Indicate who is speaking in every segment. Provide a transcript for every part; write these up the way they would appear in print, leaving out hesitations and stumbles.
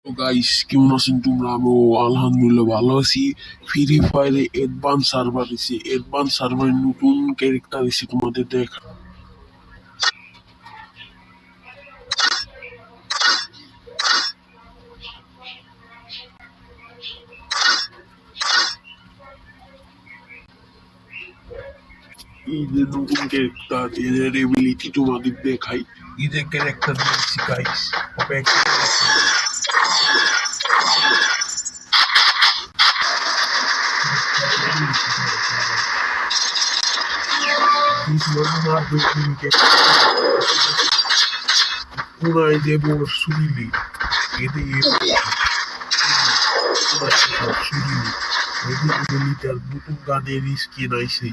Speaker 1: তো গাইস কেমন আছেন তোমরা? আমি আলহামদুলিল্লাহ ভালো আছি। ফ্রি ফায়ারে অ্যাডভান্স সার্ভার দিছে, অ্যাডভান্স সার্ভারের নতুন ক্যারেক্টার দিছে তোমাদের দেখা। এই যে নতুন ক্যারেক্টার, এদের এবিলিটি তোমাদের দেখাই। এই যে ক্যারেক্টার দিয়েছি গাইস, পুরাই দেব সুরিলি এদের এদের নতুন গানের স্কিন আইছে,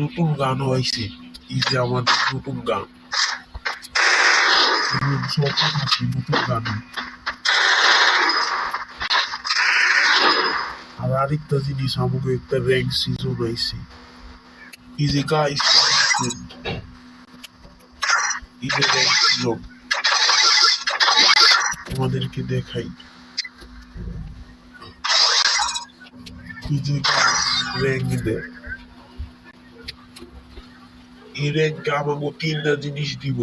Speaker 1: নতুন গানও আইছে। এই যে আমাদের নতুন গান, সব আছে নতুন গান। আর আরেকটা জিনিস, আমাকে একটা র্যাঙ্ক সিজন আইছে। এই যে গাইস, এই যে র্যাঙ্ক সিজন তোমাদেরকে দেখাই। এই যে র্যাঙ্ক দেয়, এই র্যাঙ্কে আমাকে তিনটা জিনিস দিব।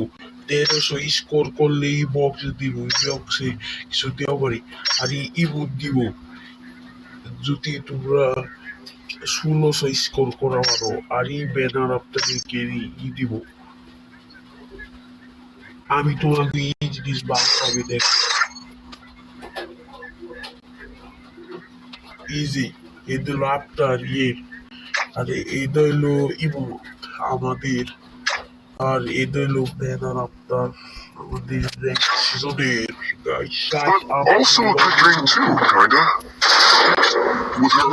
Speaker 1: 1300 স্কোর করলে এই বক্স দিব, এই বক্সে কিছু দেওয়া পারি। আর এই ইমোট দিব যদি তোমরা 1600 স্কোর করা পারো। আর এই ব্যানার আপনাদেরকে দিব। আমি তোমাকে এই জিনিস ভালোভাবে দেখো। ইজি এদের আপনার ইয়ের, আর এটা হলো ইমোট আমাদের, আর এটা হলো ব্যানার আপনার আমাদের সিজনের guys.
Speaker 2: But also a good drink too, kinda. With her.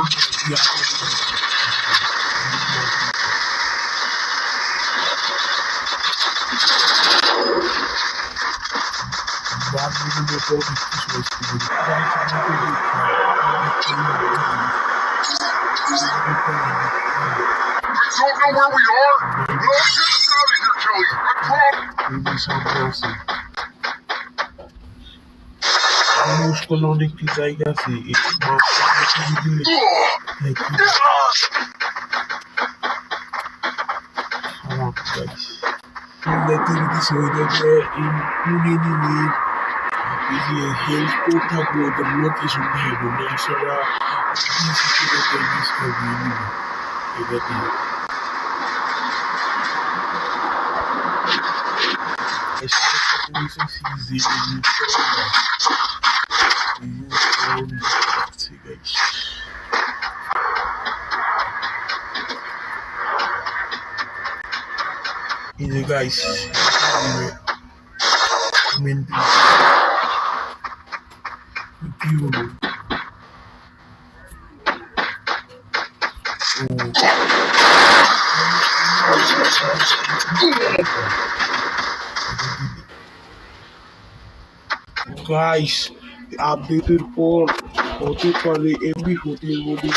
Speaker 2: We don't know where we are? No, get us out of here, Kelly. I promise.
Speaker 1: মুশকিল অনেকটি জায়গা আছে। হেল্প কোড থাকবে, ওদের লোকেশন দিয়ে দেবো। এছাড়া এটা দিয়ে এই যে গাইস কি হলো? গাইস আপডেটের পর হতে পারে এমবি 14 মধ্যে